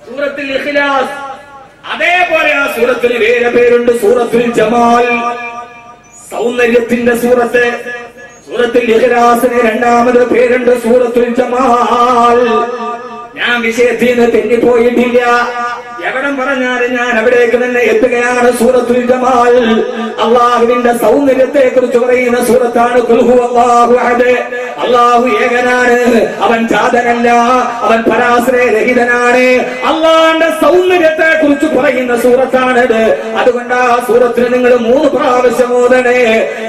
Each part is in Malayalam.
സൂറത്തുൽ ഇഖ്ലാസ്. അതേപോലെ ആ സൂറത്തിന് വേറെ പേരുണ്ട്, സൂറത്തുൽ ജമാൽ, സൗന്ദര്യത്തിന്റെ സൂറത്ത്. സൂറത്തുൽ ഇഖ്ലാസിന് രണ്ടാമത് പേരുണ്ട് സൂറത്തുൽ ജമാൽ. ഞാൻ വിഷയത്തിൽ നിന്ന് തെന്നിപ്പോയിട്ടില്ല. എവിടം പറഞ്ഞാലും ഞാൻ അവിടേക്ക് തന്നെ എത്തുകയാണ്. സൂറത്തുൽ ജമാൽ അള്ളാഹുവിന്റെ സൗന്ദര്യത്തെ കുറിച്ച് പറയുന്ന സൂറത്താണ്. ഖുൽ ഹുവല്ലാഹു അഹദ്, അള്ളാഹു ഏകനാണ്, അവൻ ജാതനല്ല, അവൻ പരാശ്രയരഹിതനാണ്. അള്ളാഹുവിന്റെ സൗന്ദര്യത്തെ കുറിച്ച് പറയുന്ന സൂറത്താണിത്. അതുകൊണ്ട് ആ സൂറത്തിന് നിങ്ങൾ 3 പ്രാവശ്യം ഓതണേ.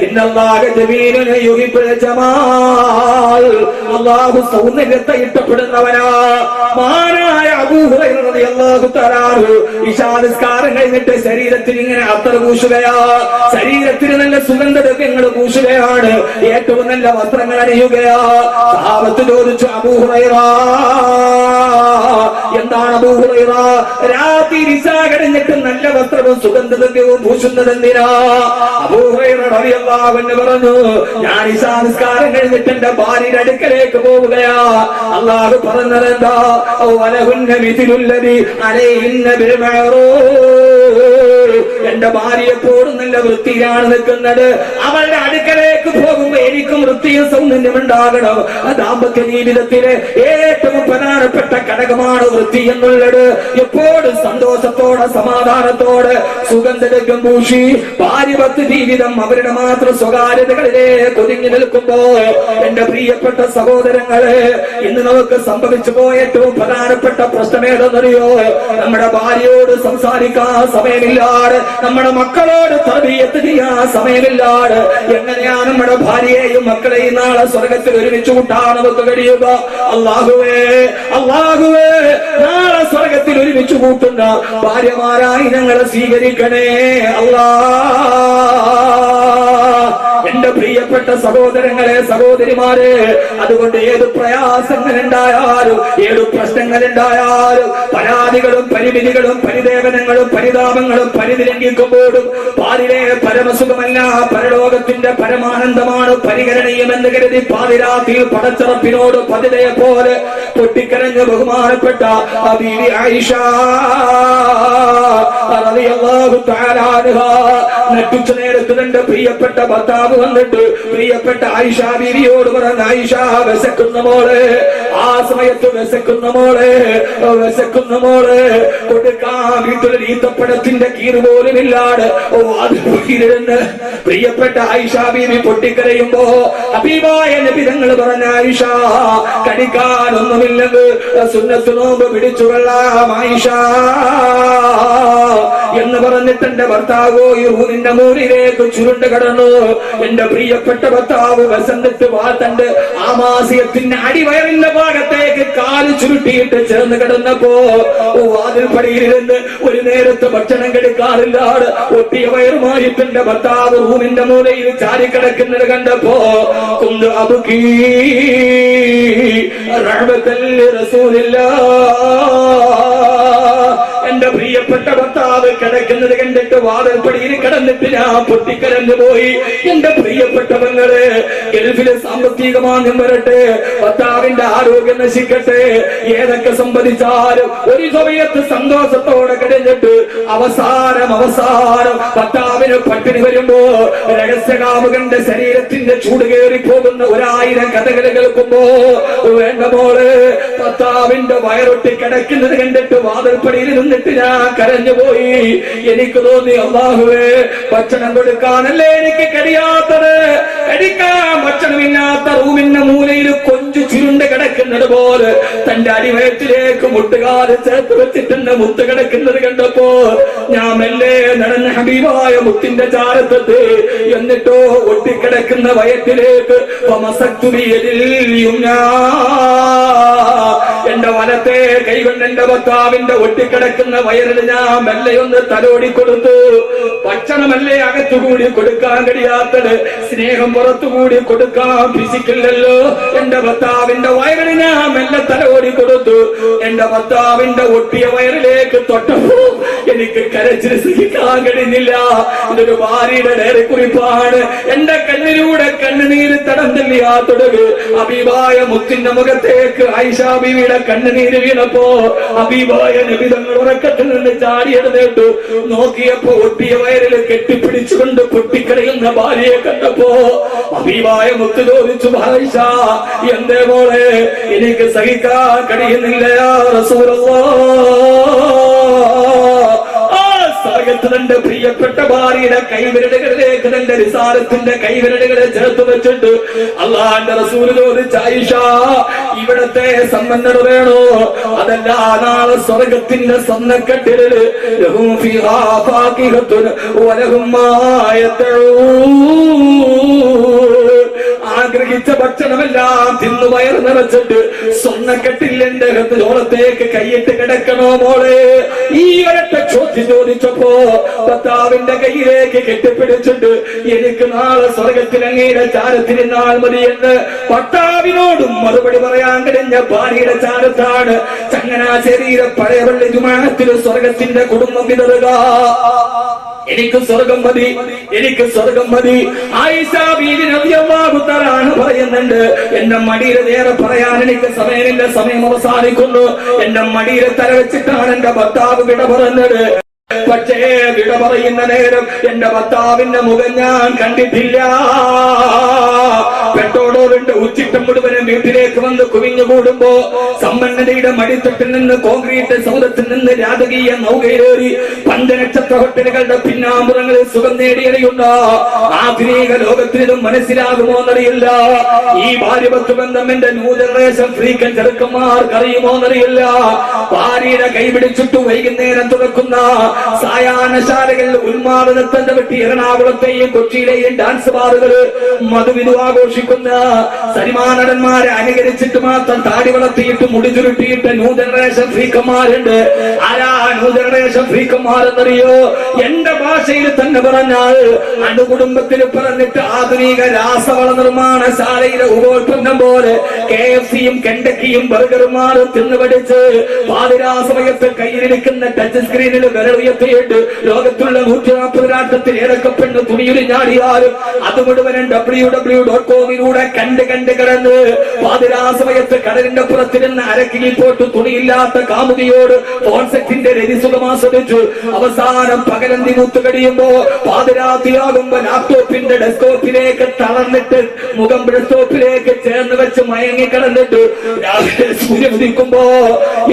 ഇന്നല്ലാഹു ജമീലുൻ യുഹിബ്ബുൽ ജമാൽ, അള്ളാഹു സൗന്ദര്യത്തെ ഇഷ്ടപ്പെടുന്നവനാ. മഹാനായ അബൂ ഹുറൈറ റളിയല്ലാഹു തആല ഇശാനിസ്കാരം കഴിഞ്ഞിട്ട് ശരീരത്തിൽ ഇങ്ങനെ അത്തർ പൂശുകയാ, ശരീരത്തിന് നല്ല സുഗന്ധദ്രവ്യങ്ങൾ പൂശുകയാണ്, ഏറ്റവും നല്ല വസ്ത്രങ്ങൾ അണിയുകയാ. സഹാബത്ത് ചോദിച്ചു, അബൂ ഹുറൈറ എന്താണ് അബൂ ഹുറൈറ രാത്രി ഇശാ കഴിഞ്ഞിട്ട് നല്ല വസ്ത്രവും സുഗന്ധദ്രവ്യവും പൂശുന്നത് എന്തിനാ? അബൂ ഹുറൈറ റളിയല്ലാഹു അൻഹു പറഞ്ഞു, ഞാൻ ഇശാനിസ്കാരം കഴിഞ്ഞിട്ട് എന്റെ ഭാര്യയുടെ അടുക്കലേക്ക് പോവുകയാ. അല്ലാഹു പറഞ്ഞത് എന്താ? വലഹുന്ന മിഥിലുല്ലദി അലൈഹിന്ന ബിൽ മഅറൂഫ്, എന്റെ ഭാര്യ എപ്പോഴും നല്ല വൃത്തിയാണ് നിൽക്കുന്നത്. അവളുടെ അടുക്കലേക്ക് പോകുമ്പോ എനിക്കും വൃത്തിയും സൗന്ദര്യം ഉണ്ടാകണം. ദാമ്പത്യ ജീവിതത്തിലെ ഏറ്റവും പ്രധാനപ്പെട്ട ഘടകമാണ് വൃത്തി എന്നുള്ളത്. എപ്പോഴും സന്തോഷത്തോടെ സമാധാനത്തോടെ സുഗന്ധദ്രവ്യം പൂശി ഭാര്യഭക്തി ജീവിതം അവരുടെ മാത്രം സ്വകാര്യതകളിലേക്ക് ഒതുങ്ങി നിൽക്കുമ്പോ എന്റെ പ്രിയപ്പെട്ട സഹോദരങ്ങളെ, ഇന്ന് നമുക്ക് സംഭവിച്ചു പോയ ഏറ്റവും പ്രധാനപ്പെട്ട പ്രശ്നം ഏതെന്നറിയോ? നമ്മുടെ ഭാര്യയോട് സംസാരിക്കാൻ സമയമില്ലാതെ, നമ്മുടെ മക്കളോട് തർബിയത്ത് ചെയ്യാൻ സമയമില്ലാതെ എങ്ങനെയാണ് നമ്മുടെ ഭാര്യയെയും മക്കളെയും നാളെ സ്വർഗത്തിൽ ഒരുമിച്ച് കൂട്ടാൻ നമുക്ക് കഴിയുക? അല്ലാഹുവേ, അല്ലാഹുവേ, നാളെ സ്വർഗത്തിൽ ഒരുമിച്ച് കൂട്ടുന്ന ഭാര്യമാരായി ഞങ്ങളെ സ്വീകരിക്കണേ അല്ലാ. എന്റെ പ്രിയപ്പെട്ട സഹോദരങ്ങളെ, സഹോദരിമാരെ, അതുകൊണ്ട് ഏത് പ്രയാസങ്ങളുണ്ടായാലും, ഏത് പ്രശ്നങ്ങളുണ്ടായാലും, പരാതികളും പരിമിതികളും പരിദേവനങ്ങളും പരിതാപങ്ങളും പരിതിലംഘിക്കുമ്പോഴും പാതിരെ പരമസുഖമല്ല, പരലോകത്തിന്റെ പരമാനന്ദമാണ് പരിഗണനീയമെന്ന് കരുതി പാതിരാത്രിയിൽ പടച്ചറപ്പിനോട് പതിതയെ പോലെ പൊട്ടിക്കരഞ്ഞ് ബഹുമാനപ്പെട്ട ബീവി ആയിഷ റളിയല്ലാഹു തആല അൻഹാ നട്ടുച്ച നേരത്ത് തന്റെ പ്രിയപ്പെട്ട ഭർത്താവ് വന്നിട്ട് പ്രിയപ്പെട്ട ആയിഷ ബീവിയോട് പറഞ്ഞ, ആയിഷ വിശക്കുന്ന മോളെ, ആ സമയത്ത് വിശക്കുന്ന മോളെ, വിശക്കുന്ന മോളെ, കൊടുക്കാൻ വീട്ടിൽ ഈത്തപ്പഴത്തിന്റെ കീറ് പോലും ഇല്ലാതെ അതിരുന്ന് പ്രിയപ്പെട്ട ആയിഷ ബീവി പൊട്ടിക്കരയുമ്പോ ഹബീബായ നബി തങ്ങൾ പറഞ്ഞ, ആയിഷ കടിക്കാനൊന്നുമില്ലെന്ന് സുന്നത്ത് നോമ്പ് പിടിച്ചു കൊള്ളാം ആയിഷ എന്ന് പറഞ്ഞിട്ട് എന്റെ ഭർത്താവോ ഈ റൂമിന്റെ മൂലിലേക്ക് ചുരുണ്ട് കടന്നു. എന്റെ പ്രിയപ്പെട്ട ഭർത്താവ് വസന്നിട്ട് വാത്തണ്ട് ആമാശയത്തിന്റെ അടിവയറിന്റെ ഭാഗത്തേക്ക് കാല് ചുരുട്ടിയിട്ട് ചേർന്ന് കിടന്നപ്പോ വാതിൽ പടിയിലിരുന്ന് ഒരു നേരത്തെ ഭക്ഷണം കഴിക്കാറില്ലാതെ ഒട്ടിയ വയറുമായിട്ട് എന്റെ ഭർത്താവ് റൂമിന്റെ മൂലയിൽ ചാരിക്കിടക്കുന്നത് കണ്ടപ്പോ കുന്തു അബുക്കീ റഹ്മത്തൽ റസൂലില്ലാഹ്, എന്റെ പ്രിയപ്പെട്ട ഭർത്താവ് കിടക്കുന്നത് കണ്ടിട്ട് വാതിൽപ്പടിയിൽ കിടന്നിട്ട് ഞാൻ പൊട്ടിക്കരഞ്ഞു പോയി. എന്റെ പ്രിയപ്പെട്ടവങ്ങളെ, ഗൾഫിലെ സാമ്പത്തികമാന്യം വരട്ടെ, ഭർത്താവിന്റെ ആരോഗ്യം നശിക്കട്ടെ, ഏതൊക്കെ സംബന്ധിച്ചാലും ഒരു സമയത്ത് സന്തോഷത്തോടെ കഴിഞ്ഞിട്ട് അവസാനം ഭർത്താവിന് പട്ടിണി വരുമ്പോ രഹസ്യകാമുകന്റെ ശരീരത്തിന്റെ ചൂട് കയറി പോകുന്ന 1000 കഥകൾ കേൾക്കുമ്പോ വേണ്ട മോള്, ഭർത്താവിന്റെ വയറൊട്ടി കിടക്കുന്നത് കണ്ടിട്ട് വാതിൽപ്പടിയിൽ നിന്നിട്ട് ഞാൻ കരഞ്ഞുപോയി. എനിക്ക് തോന്നി, അല്ലാഹുവേ, ഭക്ഷണം കൊടുക്കാനല്ലേ എനിക്ക് കഴിയാത്തത്, കഴിക്കാൻ ഭക്ഷണമില്ലാത്ത റൂമിന്റെ മൂലയിൽ കൊഞ്ചു ചുരുണ്ട് കിടക്കുന്നത് പോലെ തന്റെ അടിവയറ്റിലേക്ക് മുട്ടുകാല് ചേർത്ത് വെച്ചിട്ടുണ്ട് മുത്ത് കിടക്കുന്നത് കണ്ടപ്പോ ഞാൻ മെല്ലെ നടന്ന ഹബീബായ മുത്തിന്റെ ചാരത്തെത്ത്, എന്നിട്ടോ ഒട്ടിക്കിടക്കുന്ന വയറ്റിലേക്ക് എന്റെ വലത്തെ കൈകൊണ്ട് എന്റെ ഭർത്താവിന്റെ ഒട്ടിക്കിടക്കുന്ന വയറിൽ ഞാൻ മെല്ലയൊന്ന് തലോടിക്കൊടുത്തു. ഭക്ഷണമല്ലേ അകത്തുകൂടി കൊടുക്കാൻ കഴിയാത്തത്, സ്നേഹം പുറത്തുകൂടി കൊടുക്കാൻ ഫിസിക്കില്ലല്ലോ. എന്റെ ഭർത്താവിന്റെ വയറിൽ ഞാൻ മെല്ലെ തലോടി കൊടുത്തു. എന്റെ ഭർത്താവിന്റെ ഒട്ടിയ വയറിലേക്ക് തൊട്ടപ്പോ എനിക്ക് കരച്ചിൽ സഹിക്കാൻ കഴിഞ്ഞില്ല. ഇതൊരു ഭാര്യയുടെ ഡയറി കുറിപ്പാണ്. എന്റെ കണ്ണിലൂടെ കണ്ണുനീര് തടം തല്ലിയാ തുടങ്ങ് ഹബീബായ മുത്തിന്റെ മുഖത്തേക്ക് ആയിഷ ബീവി ഭാര്യയുടെ കണ്ണുനീര് വീണപ്പോ ഹബീബായ നബി തങ്ങൾ ഉറക്കത്തിൽ നിന്ന് ചാടി എഴുന്നേറ്റു. നോക്കിയപ്പോ ഒട്ടിയ വയറിൽ കെട്ടിപ്പിടിച്ചുകൊണ്ട് പൊട്ടിക്കരയുന്ന ഭാര്യയെ കണ്ടപ്പോ ഹബീബായ മുത്ത് ചോദിച്ചു, ആയിഷ എന്തേ മോളെ എനിക്ക് സഹിക്കാൻ കഴിയുന്നില്ല യാ റസൂലല്ലാഹ്. തന്റെ പ്രിയപ്പെട്ട ഭാര്യയുടെ കൈവിരലുകളിലേക്ക് തന്റെ റിസാലത്തിന്റെ കൈവിരലുകളെ ചേർത്ത് വെച്ചിട്ട് അള്ളാന്റെ റസൂല് ചോദിച്ച, ആയിഷ ഇവിടത്തെ സമ്പന്നത വേണോ അതല്ല നാളെ സ്വർഗത്തിന്റെ സ്വർണ്ണക്കെട്ടില് ലഹും ഫീഹാ ഫാകിഹത്തുൻ വലഹും മാ ആഗ്രഹിച്ച ഭക്ഷണമെല്ലാം തിന്നു വയറ് നിറച്ചിട്ട് സ്വർണ്ണക്കെട്ടിൽ എന്റെ ഹൃദയോളത്തേക്ക് കൈയിട്ട് കിടക്കണോ മോളെ? ഈ ഒരൊറ്റ ചോദ്യം ചോദിച്ചപ്പോ ഭർത്താവിന്റെ കയ്യിലേക്ക് കെട്ടിപ്പിടിച്ചിട്ട് എനിക്ക് നാളെ സ്വർഗത്തിൽ അങ്ങയുടെ ചാരത്തിരുന്നാൽ മതി എന്ന് ഭർത്താവിനോടും മറുപടി പറയാൻ കഴിഞ്ഞ ഭാര്യയുടെ ചാരത്താണ് ചങ്ങനാശ്ശേരിയിലെ പഴയപള്ളി ജുമാഅത്തിൽ സ്വർഗത്തിന്റെ കുടുംബം വിതറുക. എനിക്ക് സ്വർഗം മതി, എനിക്ക് സ്വർഗം മതി. ആയിഷ ബീവി റളിയല്ലാഹു തആല പറയുന്നുണ്ട്, എന്റെ മടിയിൽ നേരെ പറയാൻ എനിക്ക് സമയമില്ല, സമയം അവസാനിക്കുന്നു. എന്റെ മടിയിൽ തല വെച്ചിട്ടാണ് എന്റെ ഭർത്താവ് വിട പറഞ്ഞത്. പക്ഷേ വിട പറയുന്ന നേരം എന്റെ ഭർത്താവിന്റെ മുഖം ഞാൻ കണ്ടിട്ടില്ല. പെട്ടോടോറിന്റെ ഉച്ചിട്ടം മുഴുവനും വീട്ടിലേക്ക് വന്ന് കുവിഞ്ഞുകൂടുമ്പോ സമ്പന്നതയുടെ മടിത്തട്ടിൽ നിന്ന് കോൺക്രീറ്റ് സൗധത്തിൽ നിന്ന് രാജകീയ നൗകയിലേറി പഞ്ചനക്ഷത്ര ഹോട്ടലുകളുടെ പിന്നാമ്പുറങ്ങളിൽ സുഖം നേടിയറിയുന്ന ആധുനിക ലോകത്തിനും മനസ്സിലാകുമോ എന്നറിയില്ല. ഈ ഭാര്യഭർത്തൃ ബന്ധം എന്റെ ന്യൂ ജനറേഷൻ ഫ്രീക്കൻ ചെറുക്കന്മാർക്കറിയുമോ എന്നറിയില്ല. ഭാര്യയുടെ കൈപിടിച്ചിട്ട് വൈകുന്നേരം തുറക്കുന്ന സായാഹ്നശാലകളിൽ ഉന്മാദനത്തിന്റെ വെട്ടി എറണാകുളത്തെയും കൊച്ചിയിലെയും ഡാൻസ് ബാറുകള് മധുവിധു ആഘോഷിക്കുന്ന സിനിമാ നടന്മാരെ അനുകരിച്ചിട്ട് മാത്രം താടി വളർത്തിയിട്ട് മുടി ചുരുട്ടിയിട്ട് ന്യൂ ജനറേഷൻ ഫ്രീക്കന്മാരുണ്ട്. ആരാ ന്യൂ ജനറേഷൻ ഫ്രീക്കന്മാർ എന്നറിയോ? എന്റെ ഭാഷയിൽ തന്നെ പറഞ്ഞാൽ അണുകുടുംബത്തിൽ പറഞ്ഞിട്ട് ആധുനിക രാസവള നിർമ്മാണശാലയിലെ ഉപോൽപ്പന്നം പോലെ KFC-യും കെൻഡക്കിയും ബർഗറുമാരും തിന്നുപഠിച്ച് പാതിരാസമയത്ത് കയ്യിലിരിക്കുന്ന ടച്ച് സ്ക്രീനിൽ വിരലുയർത്തിയിട്ട് ലോകത്തുള്ള 140 രാഷ്ട്രത്തിൽ ഏതൊക്കെ പെണ്ണ് തുണിയുരിഞ്ഞാടിയാലും അത് മുഴുവനും www.com-ലൂടെ കണ്ട് കിടന്ന് പാതിരാസമയത്ത് കടലിന്റെ പുറത്തിരുന്ന് അരക്കിയിൽ പോട്ട് തുണിയില്ലാത്ത കാമുകിയോട് ഫോൺസെറ്റിന്റെ രതിസുഖം ആസ്വദിച്ചു. അവസാനം പകലന്തി മൂത്ത് കഴിയുമ്പോ പാതിരാത്രിയാകുമ്പോ ലാപ്ടോപ്പിന്റെ ഡെസ്ക്ടോപ്പിലേക്ക് തളർന്നിട്ട് മുഖം ഡെസ്ക്ടോപ്പിലേക്ക് ചേർന്ന് വെച്ച് മയങ്ങി കിടന്നിട്ട് രാവിലെ സൂര്യൻ ഉദിക്കുമ്പോ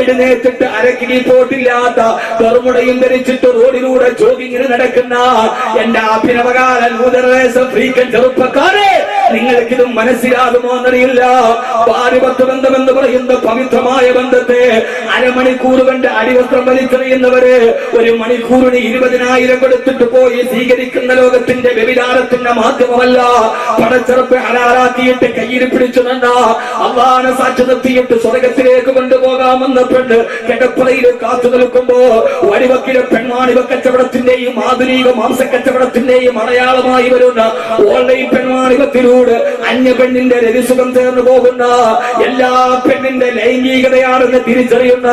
എഴുന്നേറ്റിട്ട് അരക്കിയിൽ പോട്ടില്ലാത്ത കറുമുടയും ധരിച്ചിട്ട് റോഡിലൂടെ ജോഗിങ്ങിന് നടക്കുന്ന എന്റെ അഭിനവകാല ന്യൂജനറേഷൻ ഫ്രീക്കൻ ചെറുപ്പക്കാരെ, നിങ്ങൾക്കിത് മനസ്സിലാകുമോ എന്നറിയില്ല. ഭാര്യഭർത്തൃ ബന്ധം എന്ന് പറയുന്ന പവിത്രമായ ബന്ധത്തെ അരമണിക്കൂർ കൊണ്ട് അടിവസ്ത്രം വലിച്ചെറിയുന്നവര് 1 മണിക്കൂറിന് 20,000 കൊടുത്തിട്ട് പോയി സ്വീകരിക്കുന്ന ലോകത്തിന്റെ വ്യഭിചാരത്തിന്റെ മാധ്യമമല്ല. പടച്ചെറുപ്പ് ഹലാലാക്കിയിട്ട് കയ്യിൽ പിടിച്ചു നിന്ന അള്ളാനെ സാക്ഷി നിർത്തിയിട്ട് സ്വർഗത്തിലേക്ക് കൊണ്ടുപോകാമെന്ന പെണ്ണ് കിടപ്പറയിൽ കാത്തു നിൽക്കുമ്പോ വഴിവക്കിലെ പെൺവാണിവ കച്ചവടത്തിന്റെയും ആധുനിക മാംസക്കച്ചവടത്തിന്റെയും അടയാളമായി വരുന്ന ഓൺലൈൻ പെൺവാണിവത്തിലൂടെ അന്യ പെണ്ണിന്റെ രതിസുഖം ചേർന്ന് പോകുന്ന എല്ലാ പെണ്ണിന്റെ ലൈംഗികതയാണെന്ന് തിരിച്ചറിയുന്ന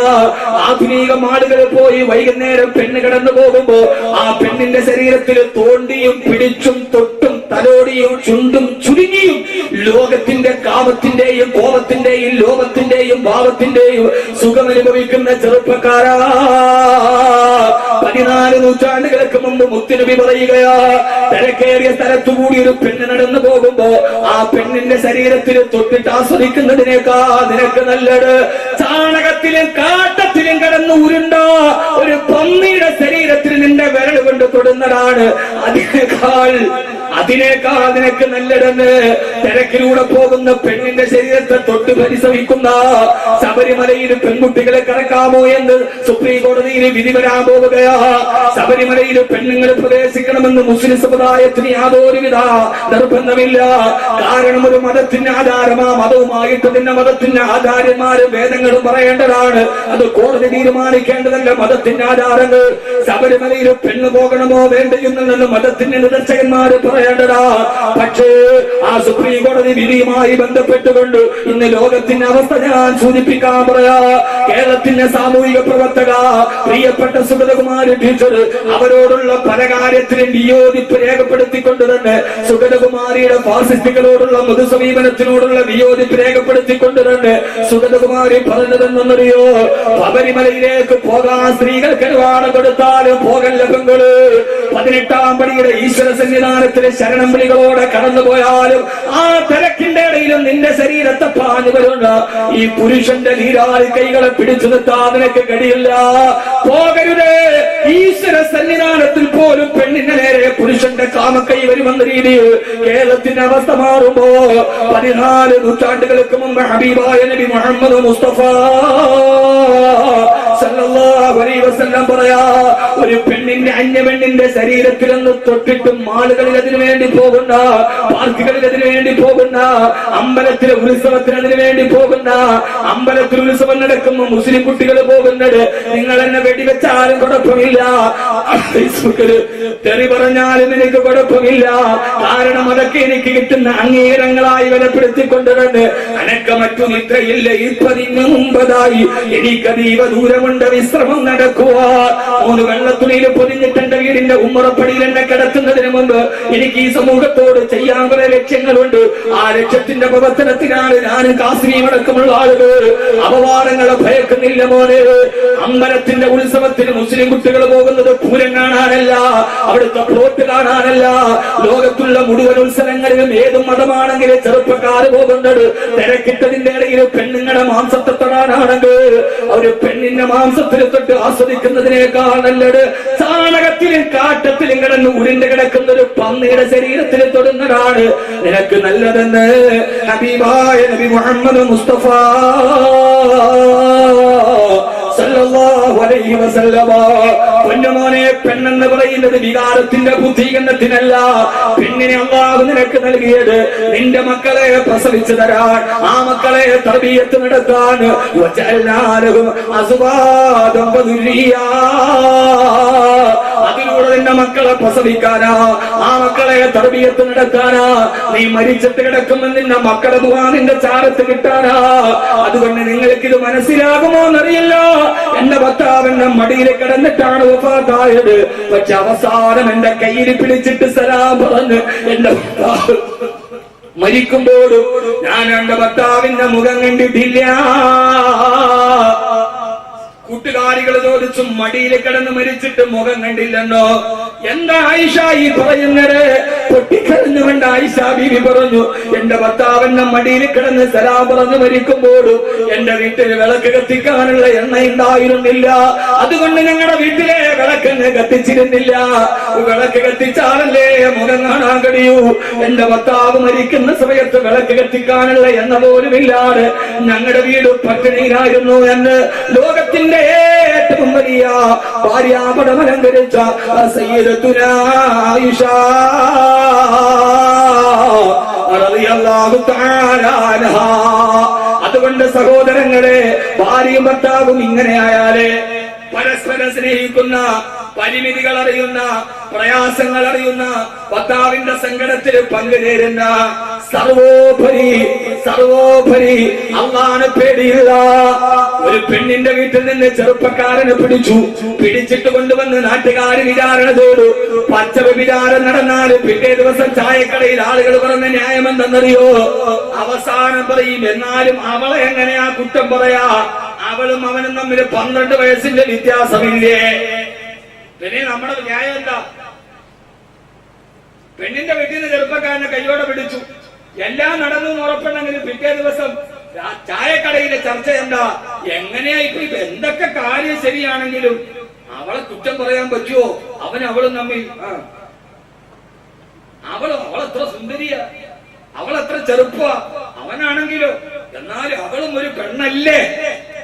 ആധുനിക മാടുകളിൽ പോയി വൈകുന്നേരം പെണ്ണ് കിടന്നു പോകുമ്പോ ആ പെണ്ണിന്റെ ശരീരത്തിൽ തോണ്ടിയും പിടിച്ചും തൊട്ടും തലോടിയും ചുണ്ടും ചുരുങ്ങിയും ലോകത്തിന്റെ കാമത്തിന്റെയും കോപത്തിന്റെയും ലോകത്തിന്റെയും ഭാവത്തിന്റെയും സുഖമനുഭവിക്കുന്ന ചെറുപ്പക്കാരാ, 14 നൂറ്റാണ്ടുകൾക്ക് മുമ്പ് മുത്തുനബി പറയുകയാ, തിരക്കേറിയ സ്ഥലത്തുകൂടി ഒരു പെണ്ണ് നടന്നു പോകുമ്പോ ആ പെണ്ണിന്റെ ശരീരത്തിൽ തൊട്ടിട്ട് ആസ്വദിക്കുന്നതിനേക്കാ നിനക്ക് നല്ലത് ചാണകത്തിലും കാട്ടത്തിലും കടന്നു ഉരുണ്ട ഒരു പന്നിയുടെ ശരീരത്തിൽ നിന്റെ വിരൽ കൊണ്ട് തൊടുന്നതാണ്. അതിനേക്കാൾ നിനക്ക് നല്ലതെന്ന് തിരക്കിലൂടെ പോകുന്ന പെണ്ണിന്റെ ശരീരത്തെ തൊട്ട് പരിശ്രമിക്കുന്ന ശബരിമലയിൽ പെൺകുട്ടികളെ കടക്കാമോ എന്ന് സുപ്രീം കോടതിയിൽ വിധി വരാൻ പോവുകയാ. ശബരിമലയിൽ പെണ്ണുങ്ങൾ പ്രവേശിക്കണമെന്ന് മുസ്ലിം സമുദായത്തിന് യാതൊരുവിധ നിർബന്ധമില്ല. കാരണം ഒരു മതത്തിന്റെ ആധാരമാ, മതവുമായിട്ട് തന്നെ മതത്തിന്റെ ആചാര്യന്മാരും വേദങ്ങളും പറയേണ്ടതാണ്. അത് കോടതി തീരുമാനിക്കേണ്ടതല്ല. മതത്തിന്റെ ആധാരങ്ങൾ ശബരിമലയിൽ പെണ്ണ് പോകണമോ വേണ്ടയോ എന്നുള്ളത് മതത്തിന്റെ നിദർശകന്മാര് പറയണം. പറയേണ്ടതാ. പക്ഷേ ആ സുപ്രീം കോടതി വിധിയുമായി ബന്ധപ്പെട്ടുകൊണ്ട് ഇന്ന് ലോകത്തിന്റെ അവസ്ഥ ഞാൻ സൂചിപ്പിക്കാൻ പറയാ. കേരളത്തിന്റെ സാമൂഹിക പ്രവർത്തക പ്രിയപ്പെട്ട സുഗതകുമാരി ടീച്ചർ അവരോടുള്ള പല കാര്യത്തിലും വിയോജിപ്പ് രേഖപ്പെടുത്തിക്കൊണ്ട് തന്നെ സുഗതകുമാരിയുടെ ഫാസിസ്റ്റുകളോടുള്ള മൃദുസമീപനത്തിനോടുള്ള വിയോജിപ്പ് രേഖപ്പെടുത്തിക്കൊണ്ട് തന്നെ സുഗതകുമാരി പറഞ്ഞതെന്നറിയോ? ശബരിമലയിലേക്ക് പോകാൻ സ്ത്രീകൾക്ക് അനുവാദം കൊടുത്താലും പോകല്ല പെങ്ങള്. 18-ാം പടിയുടെ ഈശ്വര സന്നിധാനത്തിലെ ശരണം വിളികളോടെ കടന്നുപോയാലും ആ തിരക്കിന്റെ ഇടയിലും നിന്റെ ശരീരത്തെ പാഞ്ഞു വരുന്ന ഈ പുരുഷന്റെ നീരാളി കൈകളെ പിടിച്ചു നിർത്താൻ നിനക്ക് കഴിയില്ല. പോകരുതേ. ഈശ്വര സന്നിധാനത്തിൽ പോലും പെണ്ണിന്റെ നേരെ പുരുഷന്റെ കാമക്കൈ വരുമെന്ന രീതിയിൽ കേരളത്തിന്റെ അവസ്ഥ മാറുമ്പോ 14 നൂറ്റാണ്ടുകൾക്ക് മുമ്പ് ഹബീബായ നബി മുഹമ്മദ് മുസ്തഫ സല്ലല്ലാഹു അലൈഹി വസല്ലം പറയാ, ഒരു പെണ്ണിന്റെ അന്യപെണ്ണിന്റെ ശരീരത്തിലൊന്ന് തൊട്ടിട്ടും ആളുകളിൽ അതിനു വേണ്ടി പോകുന്ന, പാർക്കുകളിൽ അതിനു വേണ്ടി പോകുന്ന, അമ്പലത്തിലെ ഉത്സവത്തിന് അതിനു വേണ്ടി പോകുന്ന, അമ്പലത്തിൽ ഉത്സവം നടക്കുമ്പോൾ മുസ്ലിം കുട്ടികൾ പോകുന്നത് നിങ്ങൾ എന്നെ വെടിവെച്ചാലും കുഴപ്പമില്ല, ഫേസ്ബുക്കില് തെറി പറഞ്ഞാലും എനിക്ക് കുഴപ്പമില്ല. കാരണം അതൊക്കെ എനിക്ക് കിട്ടുന്ന അംഗീകാരങ്ങളായി വിലപ്പെടുത്തിക്കൊണ്ടിരുന്ന് അനക്ക മറ്റു നിദ്രയില്ല. ഇപ്പതിന് മുമ്പതായി എനിക്കതീവ ദൂരമുണ്ട് വിശ്രമം നടക്കുക. 3 വെള്ളത്തുണിയിൽ പൊതിഞ്ഞിട്ട് എന്റെ വീടിന്റെ ഉമ്മറപ്പടിയിൽ എന്നെ കിടത്തുന്നതിന് മുമ്പ് എനിക്ക് ഈ സമൂഹത്തോട് ചെയ്യാൻ കുറെ ലക്ഷ്യങ്ങളുണ്ട്. ആ ലക്ഷ്യത്തിന്റെ പ്രവർത്തനത്തിനാണ് ഞാൻ കാശ്മീർ അടക്കമുള്ള ആളുകൾ അപവാദങ്ങളെ ഭയക്കുന്നില്ല മോനെ. അമ്പലത്തിന്റെ ഉത്സവത്തിന് മുസ്ലിം കുട്ടികൾ പോകുന്നത് പൂരം കാണാനല്ല, അവിടുത്തെ പ്ലോട്ട് കാണാനല്ല. ലോകത്തുള്ള മുഴുവൻ ഉത്സവങ്ങളിലും ഏതും മതമാണെങ്കിലും ചെറുപ്പക്കാർ പോകുന്നത് തിരക്കിട്ടതിന്റെ ഇടയിൽ പെണ്ണുങ്ങളുടെ മാംസത്തെ തൊടാനാണെങ്കിൽ ഒരു പെണ്ണിന്റെ മാംസത്തിന് തൊട്ട് ആസ്വദിക്കുന്നതിനേക്കാൾ നല്ലത് ചാണകത്തിലും കാട്ടത്തിലും കിടന്ന് ഉരുണ്ട് കിടക്കുന്ന ഒരു പന്നിയുടെ ശരീരത്തിൽ തൊടുന്നതാണ് നിനക്ക് നല്ലതെന്ന് ഹബീബായ നബി മുഹമ്മദ് മുസ്തഫ സല്ലല്ലാഹു അലൈഹി വസല്ലമ. പൊന്നുമോനെ, പെണ്ണെന്ന് പറയുന്നത് വികാരത്തിന്റെ ബുദ്ധീകരണത്തിനല്ല. പെണ്ണിനെ അല്ലാഹു നിനക്ക് നൽകിയത് നിന്റെ മക്കളെ പ്രസവിച്ചു തരാൻ, ആ മക്കളെ തർബിയത്ത് നടത്താൻ. വജഅൽനാലഹും അസ്വാദൻ വദുരിയ്യാ, അതിലൂടെ നിന്റെ മക്കളെ പ്രസവിക്കാനാ, ആ മക്കളെ തർബിയത്ത് നടത്താനാ. നീ മരിച്ചിട്ട് കിടക്കുമെന്ന് നിന്റെ മക്കളെ ദുആ നിന്റെ ചാരത്ത് കിട്ടാനാ. അതുകൊണ്ട് നിങ്ങൾക്ക് ഇത് മനസ്സിലാകുമോ എന്നറിയില്ല. എന്റെ ഭർത്താവ് എന്റെ മടിയിൽ കിടന്നിട്ടാണ് വഫാത്തായത്. പക്ഷെ അവസാനം എന്റെ കയ്യിൽ പിടിച്ചിട്ട് സലാം പറഞ്ഞ് എന്റെ ഭർത്താവ് മരിക്കുമ്പോഴും ഞാൻ എന്റെ ഭർത്താവിന്റെ മുഖം കണ്ടിട്ടില്ല. കൂട്ടുകാരികൾ ചോദിച്ചു, മടിയിൽ കിടന്ന് മരിച്ചിട്ട് മുഖം കണ്ടില്ലെന്നോ? എന്താ ആയിഷ ഈ പറയുന്നത്? പൊട്ടിക്കരഞ്ഞുകൊണ്ട് ആയിഷ ബീവി പറഞ്ഞു, എന്റെ ഭർത്താവിന്റെ മടിയിൽ കിടന്ന് സലാം പറഞ്ഞു മരിക്കുമ്പോഴും എന്റെ വീട്ടിൽ വിളക്ക് കത്തിക്കാനുള്ള എണ്ണ ഉണ്ടായിരുന്നില്ല. അതുകൊണ്ട് ഞങ്ങളുടെ വീട്ടിലെ വിളക്കങ്ങ് കത്തിച്ചിരുന്നില്ല. വിളക്ക് കത്തിച്ചാലല്ലേ മുഖം കാണാൻ കഴിയൂ. എന്റെ ഭർത്താവ് മരിക്കുന്ന സമയത്ത് വിളക്ക് കത്തിക്കാനുള്ള എണ്ണ പോലും ഇല്ലാതെ ഞങ്ങളുടെ വീട് പട്ടിണിയിലായിരുന്നു എന്ന് ലോകത്തിന്റെ ഏറ്റവും വലിയ ഭാര്യാപടം അലങ്കരിച്ച സയ്യിദത്തുനാ ആയിഷ റളിയല്ലാഹു തആല അൻഹാ. അതുകൊണ്ട് സഹോദരങ്ങളെ, ഭാര്യയും ഭർത്താവും ഇങ്ങനെ ആയാലേ പരസ്പരം സ്നേഹിക്കുന്ന, പരിമിതികൾ അറിയുന്ന, പ്രയാസങ്ങൾ അറിയുന്ന, ഭർത്താവിന്റെ സങ്കടത്തിൽ പങ്കുചേരുന്ന, സർവോപരി അല്ലാഹുവിനെ പേടിയുള്ള ഒരു പെണ്ണിന്റെ വീട്ടിൽ നിന്ന് ചെറുപ്പക്കാരനെ പിടിച്ചിട്ട് കൊണ്ടുവന്ന് നാട്ടുകാര് വിചാരണ ചെയ്തു. പച്ച വിചാരം നടന്നാല് പിറ്റേ ദിവസം ചായക്കടയിൽ ആളുകൾ പറഞ്ഞ ന്യായം എന്തെന്നറിയോ? അവസാനം പറയും, എന്നാലും അവളെ എങ്ങനെയാ കുറ്റം പറയാ? അവളും അവനും തമ്മിൽ 12 വയസ്സിന്റെ വ്യത്യാസമില്ലേ? പിന്നെ നമ്മുടെ ന്യായം എന്താ? പെണ്ണിന്റെ വീട്ടിൽ നിന്ന് ചെറുപ്പക്കാരനെ കൈയോടെ പിടിച്ചു, എല്ലാം നടന്നു ഉറപ്പുണ്ടെങ്കിൽ പിറ്റേ ദിവസം ചായക്കടയിലെ ചർച്ച എന്താ? എങ്ങനെയാ ഇപ്പൊ എന്തൊക്കെ കാര്യം ശരിയാണെങ്കിലും അവളെ കുറ്റം പറയാൻ പറ്റുമോ? അവളും തമ്മിൽ അവളെത്ര സുന്ദരിയാ, അവളെത്ര ചെറുപ്പ, അവനാണെങ്കിലോ എന്നാലും അവളും ഒരു പെണ്ണല്ലേ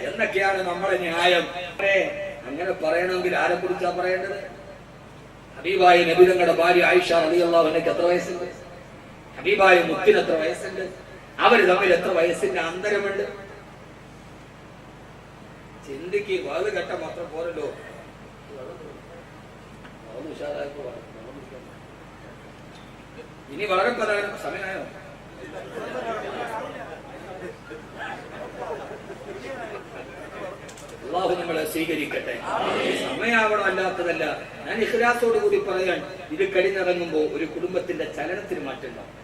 എന്നൊക്കെയാണ് നമ്മുടെ ന്യായം. അങ്ങനെ പറയണമെങ്കിൽ ആരെ കുറിച്ചാ പറയേണ്ടത്? ഹബീബായ നബി തങ്ങളുടെ ഭാര്യ ആയിഷ റളിയല്ലാഹു അൻഹയ്ക്ക് എത്ര വയസ്സുണ്ട്? ഹബീബായ മുത്തിന് എത്ര വയസ്സുണ്ട്? അവര് തമ്മിൽ എത്ര വയസ്സിന്റെ അന്തരമുണ്ട്? ചിന്തിക്ക്. വാത് ഘട്ടം മാത്രം പോരല്ലോ. ഇനി വളരെ പ്രധാനം സമയമായോ? അള്ളാഹു നമ്മളെ സ്വീകരിക്കട്ടെ. സമയാവണം, അല്ലാത്തതല്ല. ഞാൻ ഇഖ്ലാസോട് കൂടി പറയാൻ, ഇത് കഴിഞ്ഞിറങ്ങുമ്പോ ഒരു കുടുംബത്തിന്റെ ചലനത്തിന് മാറ്റമുണ്ടാവും,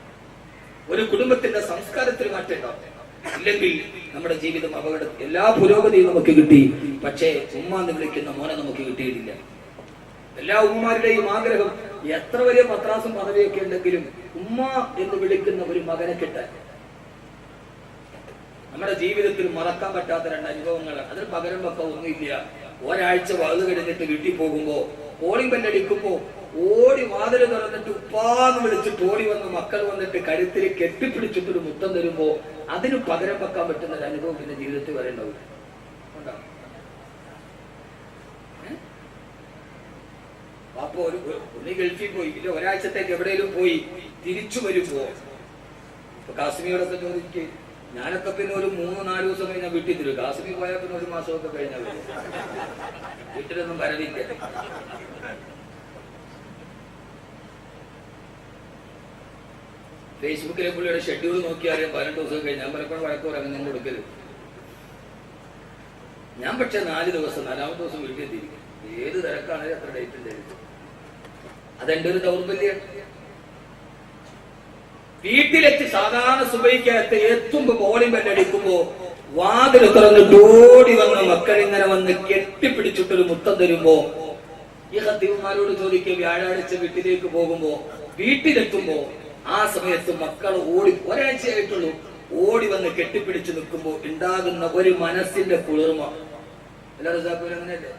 ഒരു കുടുംബത്തിന്റെ സംസ്കാരത്തിന് മാറ്റമുണ്ടാവും. ഇല്ലെങ്കിൽ നമ്മുടെ ജീവിതം അപകടം. എല്ലാ പുരോഗതിയും നമുക്ക് കിട്ടി, പക്ഷേ ഉമ്മ എന്ന് വിളിക്കുന്ന മോനെ നമുക്ക് കിട്ടിയിട്ടില്ല. എല്ലാ ഉമ്മമാരുടെയും ആഗ്രഹം, എത്ര വലിയ പത്രാസും പദവിയൊക്കെ ഉണ്ടെങ്കിലും ഉമ്മ എന്ന് വിളിക്കുന്ന ഒരു മകനെ കിട്ടാൻ. നമ്മുടെ ജീവിതത്തിൽ മറക്കാൻ പറ്റാത്ത രണ്ട് അനുഭവങ്ങളാണ്. അതിന് പകരം വെക്കാൻ ഒന്നുമില്ല. ഒരാഴ്ച വലുത് കഴിഞ്ഞിട്ട് വീട്ടിൽ പോകുമ്പോ കോളിംഗ് ബെല്ലടിക്കുമ്പോ ഓടി വാതിൽ തുറന്നിട്ട് ഉപ്പാന്ന് വിളിച്ചിട്ട് ഓടി വന്ന് മക്കൾ വന്നിട്ട് കരുത്തിൽ കെട്ടിപ്പിടിച്ചിട്ടൊരു മുത്തം തരുമ്പോ അതിന് പകരം വെക്കാൻ പറ്റുന്ന ഒരു അനുഭവം പിന്നെ ജീവിതത്തിൽ വരേണ്ടാവില്ല. അപ്പൊ ഒന്ന് ഗൾഫിൽ പോയി, ഇല്ല ഒരാഴ്ചത്തേക്ക് എവിടെയെങ്കിലും പോയി തിരിച്ചു വരുമ്പോ കാശ്മീരൊക്കെ ചോദിക്ക്, ഞാനൊക്കെ പിന്നെ ഒരു 3-4 ദിവസം കഴിഞ്ഞാൽ വീട്ടിൽ തരും. കാശ്മീർ പോയാൽ പിന്നെ 1 മാസമൊക്കെ കഴിഞ്ഞാൽ വരും. വീട്ടിലൊന്നും വരവില്ല. ഫേസ്ബുക്കിലെ പുള്ളിയുടെ ഷെഡ്യൂൾ നോക്കിയാലും 12 ദിവസം കഴിഞ്ഞാൽ പലപ്പോഴും വഴക്ക് പറയാൻ നിങ്ങൾ കൊടുക്കരുത്. ഞാൻ പക്ഷെ 4 ദിവസം 4ാമത്തെ ദിവസം വീട്ടിൽ എത്തിയിരിക്കും. ഏത് തിരക്കാണെങ്കിലും അത്ര ഡേറ്റ് ഉണ്ടായിരിക്കും. അതെന്റെ ഒരു ദൗർബല്യം. വീട്ടിലെത്തി സാധാരണ സുബഹിക്കകത്ത് എത്തുമ്പോ കോളിംഗ് ബെല്ലടിക്കുമ്പോ വാതിൽ തുറന്നിട്ട് ഓടി വന്ന് മക്കൾ ഇങ്ങനെ വന്ന് കെട്ടിപ്പിടിച്ചിട്ടൊരു മുത്തം തരുമ്പോ ഈ ഹത്തീവന്മാരോട് ചോദിക്കുക, വ്യാഴാഴ്ച വീട്ടിലേക്ക് പോകുമ്പോ വീട്ടിലെത്തുമ്പോ ആ സമയത്ത് മക്കൾ ഓടി, ഒരാഴ്ചയായിട്ടുള്ളൂ, ഓടി വന്ന് കെട്ടിപ്പിടിച്ച് നിൽക്കുമ്പോ ഉണ്ടാകുന്ന ഒരു മനസ്സിന്റെ കുളിർമ. എല്ലാവരും അങ്ങനെയല്ലേ?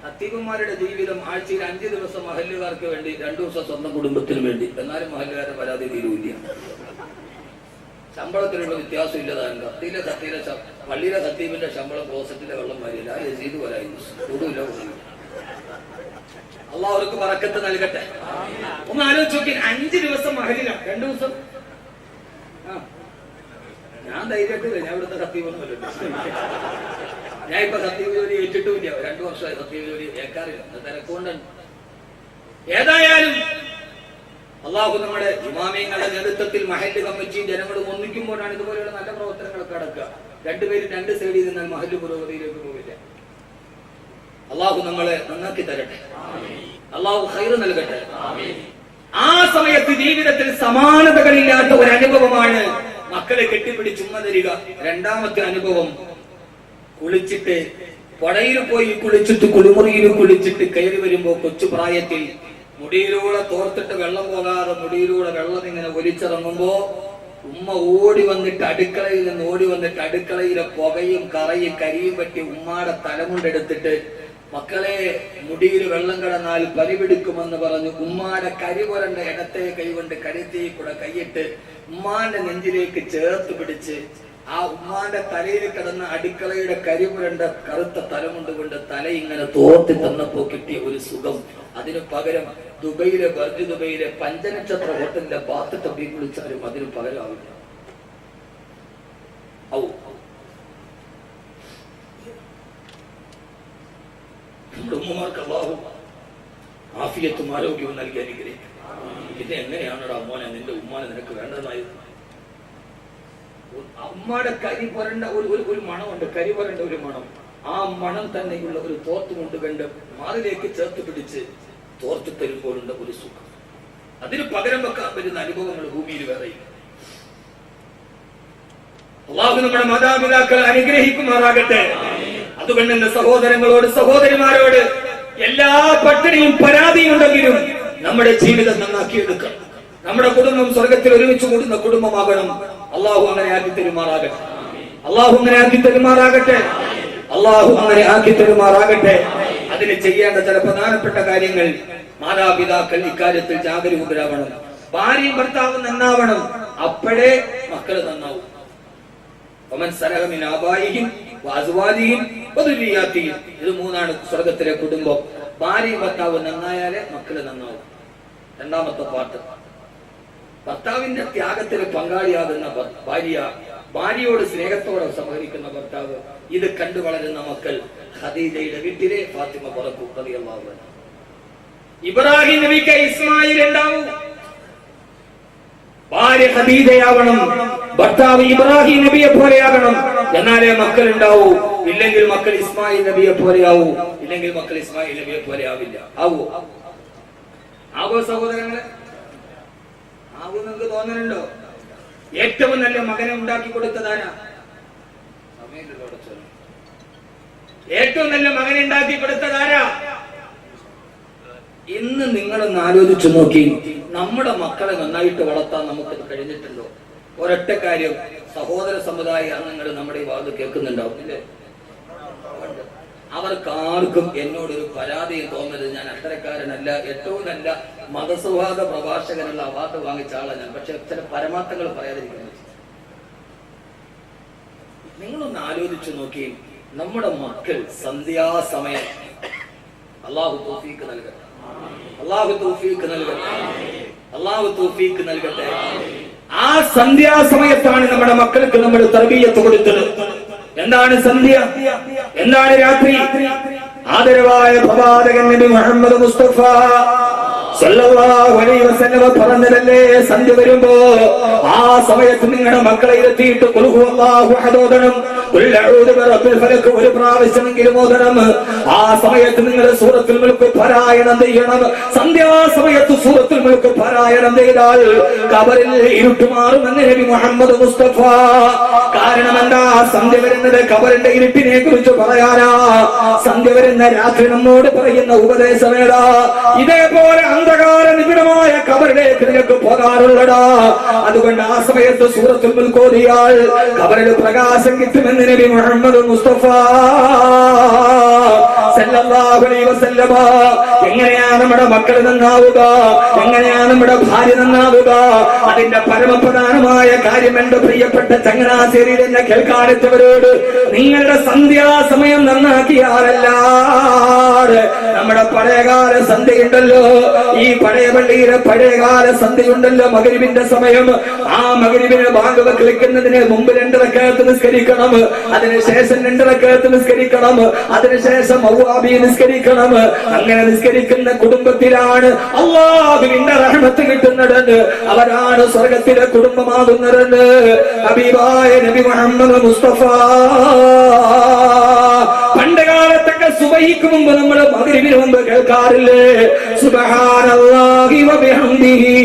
ഹത്തീബന്മാരുടെ ജീവിതം ആഴ്ചയിൽ 5 ദിവസം മഹല്ലുകാർക്ക് വേണ്ടി, 2 ദിവസം സ്വന്തം കുടുംബത്തിന് വേണ്ടി. എന്നാലും മഹല്ലുകാരുടെ പരാതി തീരുവില്ല. ശമ്പളത്തിലുള്ള വ്യത്യാസം ഇല്ലതാണ്. പള്ളിയിലെ ഹത്തീബിന്റെ ശമ്പളം ക്ലോസറ്റിലെ വെള്ളം മാറിയില്ല. ആ രസീത് വരായിരുന്നു, കൂടുതലില്ല. അള്ളാഹു അവർക്ക് ബറക്കത്ത് നൽകട്ടെ. ഒന്ന് ആലോചിച്ച് നോക്കി, 5 ദിവസം മഹലിലാണ്, 2 ദിവസം ഞാൻ ധൈര്യമായിട്ട് ഞാൻ ഇവിടുത്തെ ഹത്തീബൊന്നുമല്ലോ. ഞാൻ ഇപ്പൊ സത്യവ് ജോലി ഏറ്റിട്ടുമില്ല. 2 വർഷമായി സത്യവ് ജോലി ഏൽക്കാറില്ല, തിരക്കുകൊണ്ടാണ്. ഏതായാലും അള്ളാഹു നമ്മുടെ ഇമാമിയങ്ങളുടെ നേതൃത്വത്തിൽ മഹല്ല് കമ്മിറ്റിയും ജനങ്ങളും ഒന്നിക്കുമ്പോഴാണ് ഇതുപോലെയുള്ള നല്ല പ്രവർത്തനങ്ങളൊക്കെ നടക്കുക. 2 പേരും 2 സൈഡിൽ നിന്നാൽ മഹല്ല് പുരോഗതിയിലേക്ക് പോവില്ല. അള്ളാഹു നമ്മളെ നന്നാക്കി തരട്ടെ, അള്ളാഹു ഖൈർ നൽകട്ടെ. ആ സമയത്ത് ജീവിതത്തിൽ സമാനതകളില്ലാത്ത ഒരു അനുഭവമാണ് മക്കളെ കെട്ടിപ്പിടിച്ച് ഉമ്മ തരിക. 2ാമത്തെ അനുഭവം, കുളിച്ചിട്ട് പടയിൽ പോയി കുളിച്ചിട്ട് കുളിമുറിയിൽ കുളിച്ചിട്ട് കയറി വരുമ്പോ കൊച്ചു പ്രായത്തിൽ മുടിയിലൂടെ തോർത്തിട്ട് വെള്ളം പോകാതെ മുടിയിലൂടെ വെള്ളം ഇങ്ങനെ ഒലിച്ചിറങ്ങുമ്പോ ഉമ്മ ഓടി വന്നിട്ട് അടുക്കളയിൽ നിന്ന് ഓടി വന്നിട്ട് അടുക്കളയിലെ പുകയും കറയും കരിയും പറ്റി ഉമ്മാടെ തലമുണ്ടെടുത്തിട്ട്, മക്കളെ മുടിയിൽ വെള്ളം കിടന്നാൽ പനി പിടിക്കുമെന്ന് പറഞ്ഞു ഉമ്മാടെ കരി പുരണ്ട ഇടത്തെ കൈകൊണ്ട് കരുത്തി കൂടെ കൈയിട്ട് ഉമ്മാന്റെ നെഞ്ചിലേക്ക് ചേർത്ത് പിടിച്ച് ആ ഉമ്മാന്റെ തലയിൽ കിടന്ന അടുക്കളയുടെ കരിപുരണ്ട കറുത്ത തലമുണ്ട് കൊണ്ട് തല ഇങ്ങനെ തോർത്തി തന്നപ്പോ കിട്ടിയ ഒരു സുഖം, അതിനു പകരം ദുബൈയിലെ ബർജ് ദുബൈയിലെ 5 നക്ഷത്ര ഹോട്ടലിന്റെ ബാത്ത് തപ്പി കുളിച്ചാലും അതിന് പകരമാവില്ല. നമ്മുടെ ഉമ്മമാർക്ക് അല്ലാഹു ആഫിയത്തും ആരോഗ്യവും നൽകി അനുഗ്രഹിക്കും. ഇത് എങ്ങനെയാണടാ മോനെ നിന്റെ ഉമ്മാനെ നിനക്ക് വേണ്ടതായത്? ഉമ്മാടെ കരി പുരണ്ട ഒരു മണമുണ്ട്, കരി പുരണ്ട ഒരു മണം. ആ മണം തന്നെയുള്ള ഒരു തോർത്ത് കൊണ്ട് കണ്ട് മാറിലേക്ക് ചേർത്ത് പിടിച്ച് തോർത്ത് തരുമ്പോഴുണ്ട് ഒരു സുഖം. അതിന് പകരം വെക്കാൻ പറ്റുന്ന അനുഭവങ്ങൾ ഭൂമിയിൽ വേറെയില്ല. അല്ലാഹു നമ്മുടെ മാതാപിതാക്കളെ അനുഗ്രഹിക്കുമാറാകട്ടെ. അതുകൊണ്ട് എന്റെ സഹോദരങ്ങളോട് സഹോദരിമാരോട് എല്ലാ പട്ടിണിയും പരാതിയും ഉണ്ടെങ്കിലും നമ്മുടെ ജീവിതം നന്നാക്കിയെടുക്കണം. നമ്മുടെ കുടുംബം സ്വർഗത്തിൽ ഒരുമിച്ച് കൂടുന്ന കുടുംബമാകണം. അള്ളാഹു അങ്ങനെ ആക്കി തരുമാറാകട്ടെ. അള്ളാഹു അങ്ങനെ ആക്കി തരുമാറാകട്ടെ. അള്ളാഹു അങ്ങനെ ആക്കി തരുമാറാകട്ടെ. അതിന് ചെയ്യേണ്ട ചില പ്രധാനപ്പെട്ട കാര്യങ്ങൾ, മാതാപിതാക്കൾ ഇക്കാര്യത്തിൽ ജാഗരൂകരാവണം. ഭാര്യയും ഭർത്താവും നന്നാവണം, അപ്പോഴേ മക്കള് നന്നാവും. ഇത് 3 സ്വർഗത്തിലെ കുടുംബം. ഭാര്യയും ഭർത്താവ് നന്നായാലേ മക്കള് നന്നാവും. 2ാമത്തെ പാട്ട്, ഭർത്താവിന്റെ ത്യാഗത്തിന് പങ്കാളിയാകുന്ന ഭാര്യ, ഭാര്യയോട് സ്നേഹത്തോടെ സഹകരിക്കുന്ന ഭർത്താവ്, ഇത് കണ്ടു വളരുന്ന മക്കൾ. ഖദീജയുടെ വീട്ടിലെ ഫാത്തിമ പറക്കൂ റളിയല്ലാഹു അൻഹ. ഇബ്രാഹിം നബിക്ക് ഇസ്മായിൽ ഉണ്ടാവും. ഭാര്യ ഖദീജയാവണം, ഭർത്താവ് ഇബ്രാഹിം നബിയെ പോലെയാകണം. എന്നാലേ മക്കൾ ഉണ്ടാവൂ. ഇല്ലെങ്കിൽ മക്കൾ ഇസ്മായിൽ നബിയെ പോലെയാവൂ. ഇല്ലെങ്കിൽ മക്കൾ ഇസ്മായിൽ നബിയെ പോലെ ആവില്ല. ആവോ സഹോദരങ്ങളെ? ആവൂ നിങ്ങൾക്ക് തോന്നലുണ്ടോ? ഏറ്റവും നല്ല മകനെ ഉണ്ടാക്കി കൊടുത്തതാരാ? ഏറ്റവും നല്ല മകനെ ഉണ്ടാക്കി കൊടുത്തതാരാ? ഇന്ന് നിങ്ങളൊന്ന് ആലോചിച്ചു നോക്കി, നമ്മുടെ മക്കളെ നന്നായിട്ട് വളർത്താൻ നമുക്ക് കഴിഞ്ഞിട്ടുണ്ടോ? ഒരൊറ്റ കാര്യം, സഹോദര സമുദായ അംഗങ്ങൾ നമ്മുടെ ഈ വാദം കേൾക്കുന്നുണ്ടാവും ഇല്ലേ? അവർക്കാർക്കും എന്നോടൊരു പരാതിയും തോന്നരുത്. ഞാൻ അത്തരക്കാരനല്ല. ഏറ്റവും നല്ല മതസൗഹാർദ്ദ പ്രഭാഷകനുള്ള അവാർഡ് വാങ്ങിച്ച ആളാണ് ഞാൻ. പക്ഷെ ചില പരമാർത്ഥങ്ങൾ പറയാതിരിക്കുന്നത്. നിങ്ങളൊന്ന് ആലോചിച്ചു നോക്കി, നമ്മുടെ മക്കൾ സന്ധ്യാസമയം അല്ലാഹു തൗഫീഖ് നൽകട്ടെ, അല്ലാഹു തൗഫീഖ് നൽകട്ടെ, അല്ലാഹു തൗഫീഖ് നൽകട്ടെ. ആ സന്ധ്യാസമയത്താണ് നമ്മുടെ മക്കൾക്ക് നമ്മൾ തർബിയത്ത് കൊടുത്തത്. എന്താണ് സന്ധ്യ? എന്താണ് രാത്രി? ആദരവായ പ്രവാചകൻ നബി മുഹമ്മദ് മുസ്തഫ സല്ലല്ലാഹു അലൈഹി വസല്ലം പറഞ്ഞതല്ലേ, സന്ധ്യ വരുമ്പോ ആ സമയത്ത് നിങ്ങളുടെ മക്കളെ ഇരുത്തിയിട്ട് ഖുൽ ഹുവല്ലാഹു അഹദ് ഓതണം, ഖുൽ അഊദു ബിറബ്ബിൽ ഫലക് ഒരു പ്രാവശ്യമെങ്കിലും ഓതണം. ആ സമയത്ത് നിങ്ങൾ സൂറത്തുൽ മുൽക്ക് പാരായണം ചെയ്യണം. സന്ധ്യാസമയത്ത് സൂറത്തുൽ മുൽക്ക് പാരായണം ചെയ്താൽ ഖബറിൽ ഇരുട്ട് മാറുമെന്ന് നബി മുഹമ്മദ് മുസ്തഫ. കാരണം എന്താ? സന്ധ്യ വരുന്നത് ഖബറിന്റെ ഇരുട്ടിനെ കുറിച്ച് പറയാനാ. സന്ധ്യ വരുന്ന രാത്രി നമ്മോട് പറയുന്ന ഉപദേശമേടാ. ഇതേപോലെ അന്ധകാര നിബിഡമായ ഖബറിലേക്ക് നിങ്ങൾക്ക് പോകാറുള്ളടാ. അതുകൊണ്ട് ആ സമയത്ത് സൂറത്തുൽ മുൽക്ക് ഓതിയാൽ ഖബറിൽ പ്രകാശം കിട്ടുമെന്ന് നബി മുഹമ്മദ് മുസ്തഫ സല്ലല്ലാഹു അലൈഹി വസല്ലമ. എങ്ങനെയാണ് നമ്മുടെ മക്കൾ നന്നാവുക? എങ്ങനെയാണ് നമ്മുടെ ഭാര്യ നന്നാവുക? അതിന്റെ പരമപ്രധാനമായ കാര്യം എന്റെ പ്രിയപ്പെട്ട ചങ്ങനാശ്ശേരിയിൽ എന്നെ കേൾക്കാനെത്തവരോട്, നിങ്ങളുടെ സന്ധ്യാസമയം നന്നാക്കിയാലല്ലാതെ നമ്മുടെ പഴയകാല സന്ധ്യയുണ്ടല്ലോ, ഈ പഴയ പള്ളിയിലെ പഴയകാല സന്ധ്യയുണ്ടല്ലോ, മഗ്‌രിബിന്റെ സമയം. ആ മഗ്‌രിബിന് ബാങ്ക് വിളിക്കുന്നതിന് മുമ്പ് 2 റക്അത്ത് നിസ്കരിക്കണം, അതിനുശേഷം 2 റക്അത്ത് നിസ്കരിക്കണം, അതിനുശേഷം അവ്വാബി നിസ്കരിക്കണം. അങ്ങനെ നിസ്കരിക്കുന്ന കുടുംബത്തിലാണ് അല്ലാഹുവിന്റെ റഹ്മത്ത് കിട്ടുന്നത്. അവരാണ് സ്വർഗത്തിലെ കുടുംബമാകുന്നത്. ഹബീബായ നബി മുഹമ്മദ് മുസ്തഫ. പണ്ട് കാലത്തൊക്കെ സുബഹിക്ക് മുമ്പ് നമ്മൾ മഗ്‌രിബിന് മുമ്പ് കേൾക്കാറില്ലേ? സുബ്ഹാനല്ലാഹി വബിഹംദിഹി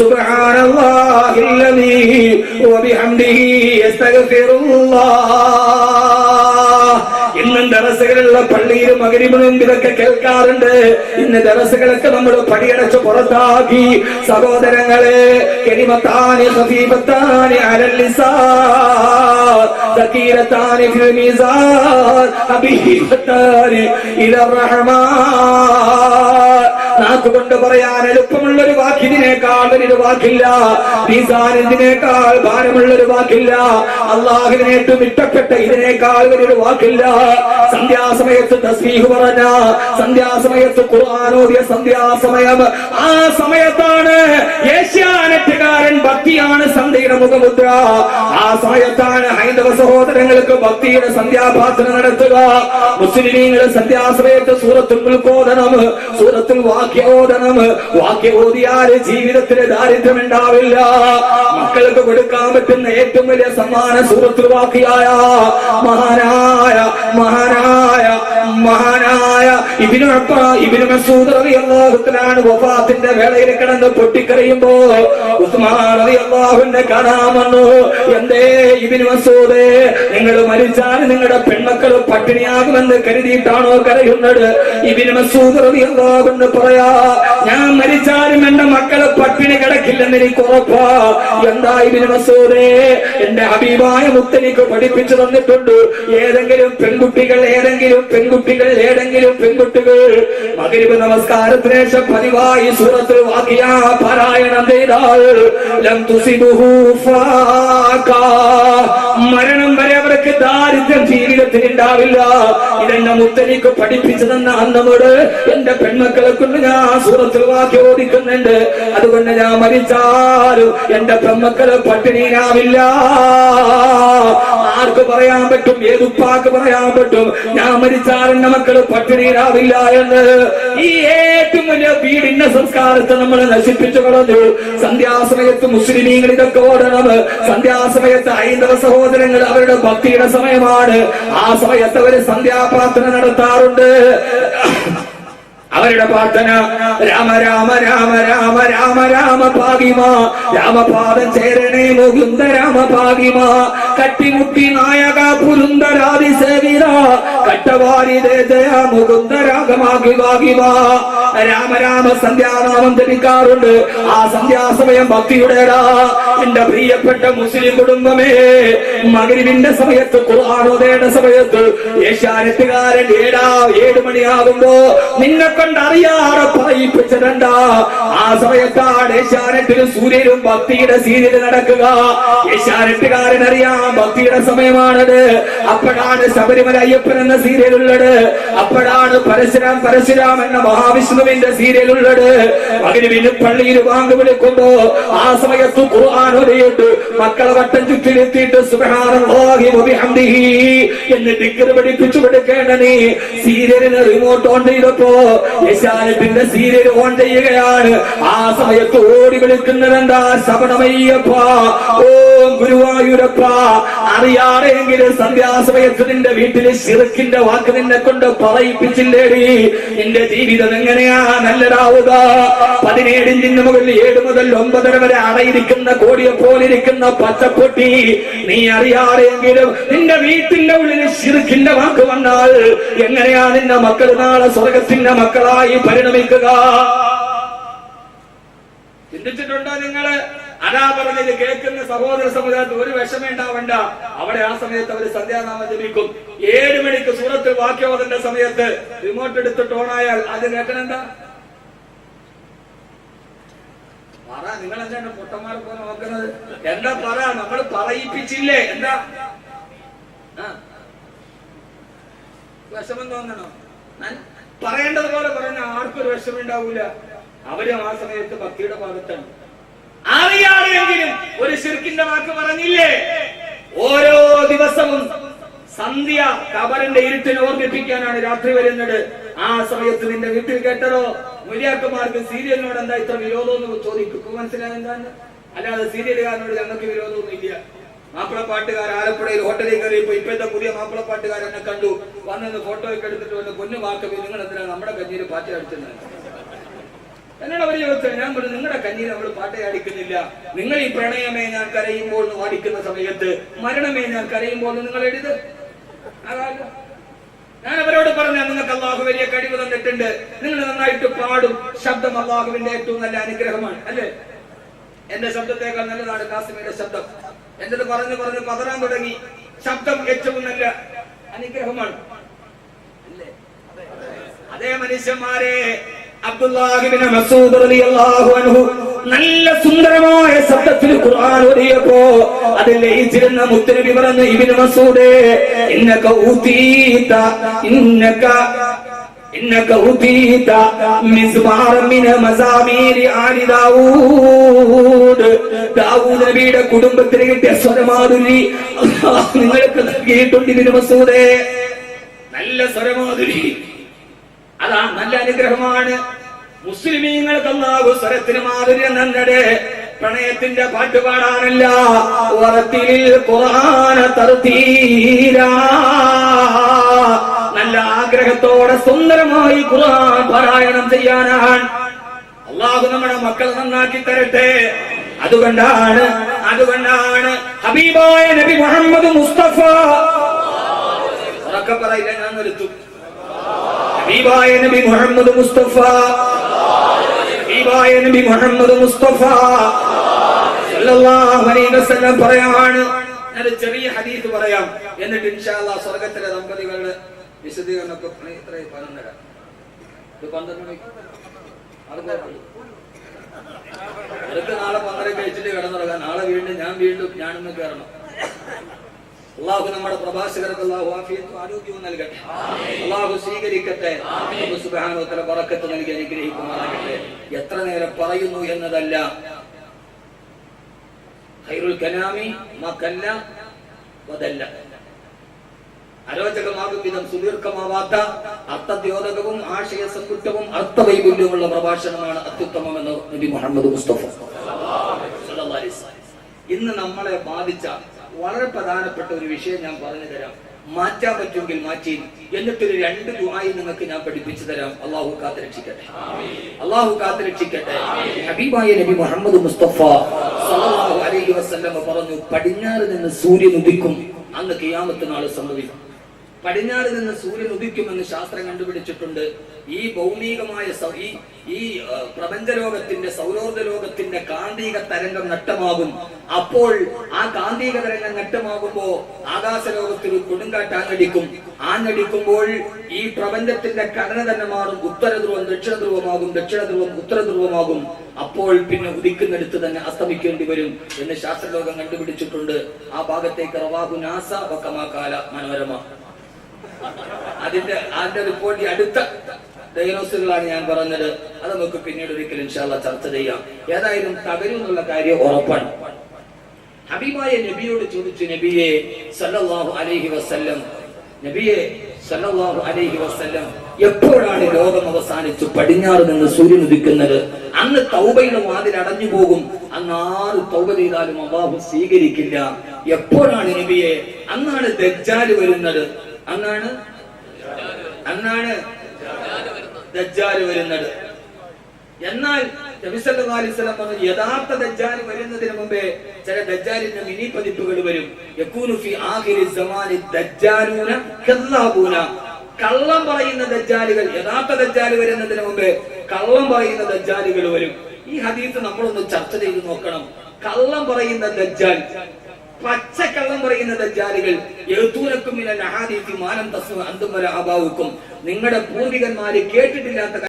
സുബ്ഹാനല്ലാഹില്ലദീ വബിഹംദിഹി അസ്തഗ്ഫിറുല്ലാഹ്. ഇന്നും ദറസുകളുള്ള പള്ളിയിൽ മഗ്‌രിബിനും ഇതൊക്കെ കേൾക്കാറുണ്ട്. ഇന്ന് ദറസുകളൊക്കെ നമ്മൾ പടിയടച്ച് പുറത്താക്കി. സഹോദരങ്ങളെ, കലിമത്താനി ഖഫീഫത്താനി അലൽ ലിസാൻ സകീറത്താനി ഫിൽ മീസാൻ ഹബീബത്താനി ഇലർ റഹ്മാൻ. നാക്കുകൊണ്ട് പറയാൻ എളുപ്പമുള്ളൊരു വാക്കിനേക്കാൾ വലിയൊരു വാക്കില്ല. മീസാനിനേക്കാൾ ഭാരമുള്ളൊരു വാക്കില്ല. അല്ലാഹുവിന് ഏറ്റവും ഇഷ്ടപ്പെട്ട ഇതിനേക്കാൾ വലിയൊരു വാക്കില്ല. സന്ധ്യാസമയത്ത് തസ്ബീഹ് പറഞ്ഞ, സന്ധ്യാസമയത്ത് ഖുർആൻ ഓതിയ സന്ധ്യാസമയം, ആ സമയത്താണ് ഏഷ്യാനെറ്റുകാരൻ ഭക്തിയാണ് സന്ധ്യയുടെ മുഖമുദ്ര. ആ സമയത്താണ് ഹൈന്ദവ സഹോദരങ്ങൾക്ക് ഭക്തിയുടെ സന്ധ്യാപാസന നടത്തുക. മുസ്ലിമീങ്ങൾ സന്ധ്യാസമയത്ത് സൂറത്തുൽ മുൽക്ക് ഓതണം, സൂറത്തുൽ വാഖിഅ ഓതണം. വാഖിഅ ഓതിയാൽ ജീവിതത്തിലെ ദാരിദ്ര്യം ഉണ്ടാവില്ല. മക്കൾക്ക് കൊടുക്കാൻ പറ്റുന്ന ഏറ്റവും വലിയ സമ്മാന സൂറത്തുൽ വാഖിഅയ. മഹാനായ ഇബ്നു മസ്ഊദ് റളിയല്ലാഹു തആല വഫാത്തിന്റെ വേളയിൽ കിടന്ന് പൊട്ടിക്കരയുമ്പോ ഉസ്മാൻ റളിയല്ലാഹു അൻഹു കാണാൻ വന്നു. എന്തേ ഇബ്നു മസ്ഊദ്, നിങ്ങൾ മരിച്ചാൽ നിങ്ങളുടെ പെൺമക്കൾ പട്ടിണിയാകുമെന്ന് കരുതിയിട്ടാണോ കരയുന്നത്? ഇബ്നു മസ്ഊദ് റളിയല്ലാഹു അൻഹു പറയാ, ഞാൻ മരിച്ചാലും എന്റെ മക്കള് പട്ടിണി കിടക്കില്ലെന്ന് എനിക്ക് ഉറപ്പാ. എന്താ ഇബ്നു മസ്ഊദ്? എന്റെ ഹബീബായ മുത്തനിക്ക് പഠിപ്പിച്ചു തന്നിട്ടുണ്ട്, ഏതെങ്കിലും പെൺകുട്ടികൾ മഗ്‌രിബ് നമസ്കാരത്തിന് ശേഷം പതിവായി സൂറത്തുൽ വാഖിഅ പാരായണം ചെയ്താൽ ലം തുസിബുഹു ഫാഖ, മരണം വരെ അവർക്ക് ദാരിദ്ര്യം ജീവിതത്തിൽ ഉണ്ടാവില്ല. ഇതെന്നെ മുത്തനിക്ക് പഠിപ്പിച്ചു തന്ന അന്നോട് എന്റെ പെൺമക്കളെ കൊണ്ട് ഞാൻ സൂറത്തുൽ വാഖിഅ ഓദിക്കുന്നുണ്ട്. അതുകൊണ്ട് ഞാൻ മരിച്ചാലും എന്റെ പെൺമക്കള് പട്ടിണിയാവില്ല. ആർക്ക് പറയാൻ പറ്റും? ഏതുപ്പാക്ക് പറയാൻ പറ്റും? ഞാൻ മരിച്ചാൽ സംസ്കാരന്റെ മക്കള് പട്ടിണിയിലാവില്ല എന്ന്. ഈ ഏറ്റവും വലിയ വീടിന്റെ സംസ്കാരത്തെ നമ്മൾ നശിപ്പിച്ചു കളഞ്ഞു. സന്ധ്യാസമയത്ത് മുസ്ലിമീങ്ങൾ ഇതൊക്കെ ഓടണം. സന്ധ്യാസമയത്ത് ഹൈന്ദവ സഹോദരങ്ങൾ അവരുടെ ഭക്തിയുടെ സമയമാണ്. ആ സമയത്ത് അവര് സന്ധ്യാപ്രാർത്ഥന നടത്താറുണ്ട്. അവരുടെ പ്രാർത്ഥന രാമ രാമ രാമ രാമ രാമ രാമ ഭാഗിമ, രാമപാദം ചേരണേ മുകുന്ദ രാമ ഭാഗിമ, കട്ടിമുട്ടി നായക പുരുന്ദരാതി സേവിത, കട്ടവാരി ജയ മുകുന്ദ രാഗമാകി ഭാഗിമ. രാമ രാമ സന്ധ്യാനാമം ജപിക്കാറുണ്ട്. ആ സന്ധ്യാസമയം ഭക്തിയുടേടാ. എന്റെ പ്രിയപ്പെട്ട മുസ്ലിം കുടുംബമേ, മഗ്‌രിബിന്റെ സമയത്ത് ഖുർആനോദയുടെ സമയത്ത് ഏഷ്യാനെറ്റുകാരൻ 7 മണിയാകുമ്പോ നിന്നെ കണ്ടറിയാതെ പറയിപ്പിച്ചിട്ടുണ്ട. ആ സമയത്താണ് ഏഷ്യാനെറ്റിലും സൂര്യനും ഭക്തിയുടെ സീരിയൽ നടക്കുക. ഏഷ്യാനെറ്റുകാരൻ അറിയാം ഭക്തിയുടെ സമയമാണത്. അപ്പോഴാണ് ശബരിമല അയ്യപ്പൻ എന്ന സീരിയൽ ഉള്ളത്. അപ്പോഴാണ് പരശുരാം എന്ന മഹാവിഷ്ണുവിന്റെ സീരിയൽ ഉള്ളത്. മഗ്‌രിബിന് പള്ളിയിൽ ബാങ്ക് വിളിക്കുമ്പോ ആ സമയത്ത് ഖുർആൻ ഓതിയിട്ട് മക്കളെ വട്ടം ചുറ്റിലെത്തിയിട്ട് സുബ്ഹാനല്ലാഹി വബിഹംദിഹി എന്ന് ദിക്ർ പഠിപ്പിച്ചു കൊടുക്കേണ്ട നീ സീരിയലിന് റിമോട്ട് ഓൺ ചെയ്തപ്പോ ഏഷ്യാനെറ്റിന്റെ സീരിയൽ ഓൺ ചെയ്യുകയാണ്. ആ സമയത്ത് ഓടി വിളിക്കുന്നതെന്താ? ശബണമയ്യപ്പ, ഓം ഗുരുവായൂരപ്പ. അറിയാതെങ്കിലും സന്ധ്യാസമയത്ത് നിന്റെ വീട്ടില് ശിർക്കിന്റെ വാക്ക് നിന്നെ കൊണ്ട് പറയിപ്പിച്ചില്ലേടി. നിന്റെ ജീവിതം എങ്ങനെയാ നല്ലതാവുക? 17 ഇഞ്ചിന് മുകളിൽ 7 മുതൽ 9 വരെ അടയിരിക്കുന്ന കോടിയെ പോലിരിക്കുന്ന പച്ചപ്പൊട്ടി നീ അറിയാതെങ്കിലും നിന്റെ വീട്ടിന്റെ ഉള്ളിൽ ശിർക്കിന്റെ വാക്ക് വന്നാൽ എങ്ങനെയാ നിന്റെ മക്കൾ നാളെ സ്വർഗത്തിന്റെ മക്കളായി പരിണമിക്കുക? ചിന്തിച്ചിട്ടുണ്ടോ നിങ്ങള്? അതാ പറഞ്ഞത് കേൾക്കുന്ന സഹോദര സമുദായത്തിൽ ഒരു വിഷമം ഉണ്ടാവണ്ട. അവിടെ ആ സമയത്ത് അവര് സന്ധ്യാനാമം ജപിക്കും. 7 മണിക്ക് സൂറത്ത് വാക്യോദന്റെ സമയത്ത് റിമോട്ട് എടുത്തിട്ട് ഓണായാൽ അത് കേൾക്കണെന്താ? പറ, നിങ്ങൾ എന്താണ് പൊട്ടന്മാരെ പോലെ നോക്കുന്നത്? എന്താ പറ? നമ്മൾ പറയിപ്പിച്ചില്ലേ? എന്താ വിഷമം തോന്നണോ? പറയേണ്ടതുപോലെ പറഞ്ഞ ആർക്കൊരു വിഷമം ഉണ്ടാവൂല. അവരും ആ സമയത്ത് ഭക്തിയുടെ ഭാഗത്താണ്. അറിയാതെങ്കിലും ഒരു ശിർക്കിന്റെ വാക്ക് പറഞ്ഞില്ലേ? ഓരോ ദിവസവും സന്ധ്യ ഖബറിന്റെ ഇരുട്ടിനെ ഓർമ്മിപ്പിക്കാനാണ് രാത്രി വരുന്നത്. ആ സമയത്ത് നിന്റെ വീട്ടിൽ കേട്ടതോ മുരിയാക്കന്മാർക്ക് സീരിയലിനോട് എന്താ ഇത്ര വിരോധം എന്ന് ചോദിക്കും. മനസ്സിലായ എന്താണ്? അല്ലാതെ സീരിയലുകാരനോട് ഞങ്ങൾക്ക് വിരോധമൊന്നും ഇല്ല. മാപ്പിളപ്പാട്ടുകാർ ആലപ്പുഴയിൽ ഹോട്ടലിൽ കയറിയപ്പോ ഇപ്പോഴത്തെ പുതിയ മാപ്പിളപ്പാട്ടുകാരെന്നെ കണ്ടു, വന്നെന്ന് ഫോട്ടോ ഒക്കെ എടുത്തിട്ട് വന്ന് പൊന്നു വാക്കവി നിങ്ങൾ എന്തിനാണ് നമ്മുടെ കഞ്ഞിയിൽ പാട്ട് അടിച്ചത് എന്നോട് അവർ ചോദിച്ചത്. ഞാൻ പറഞ്ഞു, നിങ്ങളുടെ കഞ്ഞിയിൽ നമ്മൾ പാട്ടേ അടിക്കുന്നില്ല. നിങ്ങൾ ഈ പ്രണയമേ ഞാൻ കരയുമ്പോൾ പാടിക്കുന്ന സമയത്ത് മരണമേ ഞാൻ കരയുമ്പോൾ നിങ്ങൾ എഴുത്. ഞാൻ അവരോട് പറഞ്ഞ നിങ്ങൾക്ക് അള്ളാഹു വലിയ കഴിവ് തന്നിട്ടുണ്ട്. നിങ്ങൾ നന്നായിട്ട് പാടും. ശബ്ദം അള്ളാഹുവിന്റെ ഏറ്റവും നല്ല അനുഗ്രഹമാണ്, അല്ലേ? എന്റെ ശബ്ദത്തേക്കാൾ നല്ലതാണ് കാസിമിയുടെ ശബ്ദം. എന്നത് പറഞ്ഞു പതറാൻ തുടങ്ങി. ശബ്ദം ഏറ്റവും നല്ല അനുഗ്രഹമാണ്, അല്ലേ? അതേ മനുഷ്യന്മാരെ, അബ്ദുല്ലാഹി ഇബ്നു മസ്ഊദ് റളിയല്ലാഹു അൻഹു നല്ല സുന്ദരമായ ശബ്ദത്തിൽ ഖുർആൻ ഓതിയപ്പോ അതിൽ ലയിച്ചിരുന്ന മുത്തനബി പറഞ്ഞു, ഇബ്നു മസ്ഊദേ ഇന്നക ഊതീത മിസ്മാറൻ മിന മസാമീരി ആലി ദാവൂദ്. ദാവൂദ് നബിയുടെ കുടുംബത്തിന് കിട്ടിയ സ്വരമാധുരി നിങ്ങൾക്ക് നൽകിയിട്ടുണ്ട് ഇബ്നു മസ്ഊദേ. നല്ല സ്വരമാധുരി, അതാ നല്ല അനുഗ്രഹമാണ്. മുസ്ലിമീങ്ങൾക്ക് അല്ലാഹു സ്വരത്തിന് മാധുര്യം തന്നത് പ്രണയത്തിന്റെ പാട്ട് പാടാനല്ല, വറത്തിൽ ഖുർആന തർതീലാ. നല്ല ആഗ്രഹത്തോടെ സുന്ദരമായി ഖുർആൻ പാരായണം ചെയ്യാനാണ്. അല്ലാഹു നമ്മുടെ മക്കൾ നന്നാക്കി തരട്ടെ. അതുകൊണ്ടാണ് ഹബീബായ നബി മുഹമ്മദ് മുസ്തഫ, ഉറക്കെ പറയില്ല, ഞാൻ നിർത്തും. ഹബീബായ നബി മുഹമ്മദ് മുസ്തഫ, ഹബീബായ നബി മുഹമ്മദ് മുസ്തഫ സല്ലല്ലാഹു അലൈഹി വസല്ലം പറയാണ്. ഞാനൊരു ചെറിയ ഹദീസ് പറയാം, എന്നിട്ട് ഇൻഷാ അല്ലാഹ് സ്വർഗ്ഗത്തിലെ ദമ്പതികളുടെ വിശദീകരണമൊക്കെ ഇത്രയും പറഞ്ഞു തരാം. ഇത് 12 മണിക്ക് അടുത്ത നാളെ 12 കഴിച്ചിട്ട് കിടന്നുറങ്ങാം. നാളെ ഞാനൊന്ന് കയറണം. അള്ളാഹു നമ്മുടെ പ്രഭാഷകർക്ക് അള്ളാഹു ആഫിയത്തും ആരോഗ്യവും നൽകട്ടെ. അള്ളാഹു സ്വീകരിക്കട്ടെ. സുബ്ഹാനഹു വ തആല ബറക്കത്ത് നൽകി അനുഗ്രഹിക്കുമാറാകട്ടെ. എത്ര നേരം പറയുന്നു എന്നതല്ല, ഖൈറുൽ കലാമി മാ കല്ല വദല്ല. അരോചകമാകും വിധം സുദീർഘമാവാത്ത അർത്ഥദ്യോതകവും ആശയ സമ്പുഷ്ടവും അർത്ഥവൈപുല്യമുള്ള പ്രഭാഷണമാണ് അത്യുത്തമമെന്ന് നബി മുഹമ്മദ് മുസ്തഫ സല്ലല്ലാഹു അലൈഹി വസല്ലം. ഇന്ന് നമ്മളെ ബാധിച്ച വളരെ പ്രധാനപ്പെട്ട ഒരു വിഷയം ഞാൻ പറഞ്ഞു തരാം. മാറ്റാൻ പറ്റുമെങ്കിൽ മാറ്റി, എന്നിട്ടൊരു 2 ദുആയി നിങ്ങൾക്ക് ഞാൻ പഠിപ്പിച്ചു തരാം. അള്ളാഹു കാത്തുരക്ഷിക്കട്ടെ, അള്ളാഹു കാത്തുരക്ഷിക്കട്ടെ. ഹബീബായ നബി മുഹമ്മദ് മുസ്തഫ സല്ലല്ലാഹു അലൈഹി വസല്ലം പറഞ്ഞു, പടിഞ്ഞാറ് നിന്ന് സൂര്യൻ ഉദിക്കും, അന്ന് ഖിയാമത്ത് നാൾ സംഭവിക്കും. പടിഞ്ഞാറ് നിന്ന് സൂര്യൻ ഉദിക്കുമെന്ന് ശാസ്ത്രം കണ്ടുപിടിച്ചിട്ടുണ്ട്. ഈ ഭൗമികമായ ഈ പ്രപഞ്ചലോകത്തിന്റെ സൗരോർജ ലോകത്തിന്റെ കാന്തിക തരംഗം നഷ്ടമാകും. അപ്പോൾ ആ കാന്തിക തരംഗം നഷ്ടമാകുമ്പോ ആകാശലോകത്തിൽ കൊടുങ്കാറ്റ് ആഞ്ഞടിക്കുമ്പോൾ ഈ പ്രപഞ്ചത്തിന്റെ ഘടന തന്നെ മാറും. ഉത്തരധ്രുവം ദക്ഷിണ ധ്രുവമാകും, ദക്ഷിണ ധ്രുവം ഉത്തര ധ്രുവമാകും. അപ്പോൾ പിന്നെ ഉദിക്കുന്നിടത്ത് തന്നെ അസ്തമിക്കേണ്ടി വരും എന്ന് ശാസ്ത്രലോകം കണ്ടുപിടിച്ചിട്ടുണ്ട്. ആ ഭാഗത്തേക്ക് റവാഹു നാസ വകമാകാല മനോരമ. അതിന്റെ റിപ്പോർട്ട് അടുത്ത ഡയഗ്നോസുകളാണ് ഞാൻ പറഞ്ഞത്. അത് നമുക്ക് പിന്നീട് ഒരിക്കലും ഇൻഷാ അല്ലാഹ് ചർച്ച ചെയ്യാം. ഏതായാലും തകരും എന്നുള്ള കാര്യം ഉറപ്പാണ്. ഹബീബായ നബിയോട് ചോദിച്ചു, നബിയെ സല്ലല്ലാഹു അലൈഹി വസല്ലം, നബിയെ സല്ലല്ലാഹു അലൈഹി വസല്ലം, എപ്പോഴാണ് ലോകം അവസാനിച്ചു പടിഞ്ഞാറ് നിന്ന് സൂര്യൻ ഉദിക്കുന്നത്? അന്ന് തൗബയുടെ വാതിൽ അടഞ്ഞു പോകും. അന്ന് ആര് തൗബ ചെയ്താലും അല്ലാഹു സ്വീകരിക്കില്ല. എപ്പോഴാണ് നബിയെ? അന്നാണ് ദജ്ജാൽ വരുന്നത്. അന്നാണ് ദജ്ജാൽ വരുന്നത്. എന്നാൽ നബി സല്ലല്ലാഹു അലൈഹി വസല്ലം പറഞ്ഞു, യഥാർത്ഥ ദജ്ജാൽ വരുന്നതിന് മുമ്പേ ചില ദജ്ജാലിന്റെ മിനി പതിപ്പുകൾ വരും. യകൂനു ഫി ആഖിരി സമാനി ദജ്ജാലൂന കല്ലാബൂന. കള്ളം പറയുന്ന ദജ്ജാലുകൾ, യഥാർത്ഥ ദജ്ജാൽ വരുന്നതിന് മുമ്പേ കള്ളം പറയുന്ന ദജ്ജാലുകൾ വരും. ഈ ഹദീസ് നമ്മളൊന്ന് ചർച്ച ചെയ്ത് നോക്കണം. കള്ളം പറയുന്ന ദജ്ജാൽ, പച്ചക്കള്ളം പറയുന്ന ദജ്ജാലുകൾ, നിങ്ങളുടെ പൂർവികന്മാര് കേട്ടിട്ടില്ലാത്ത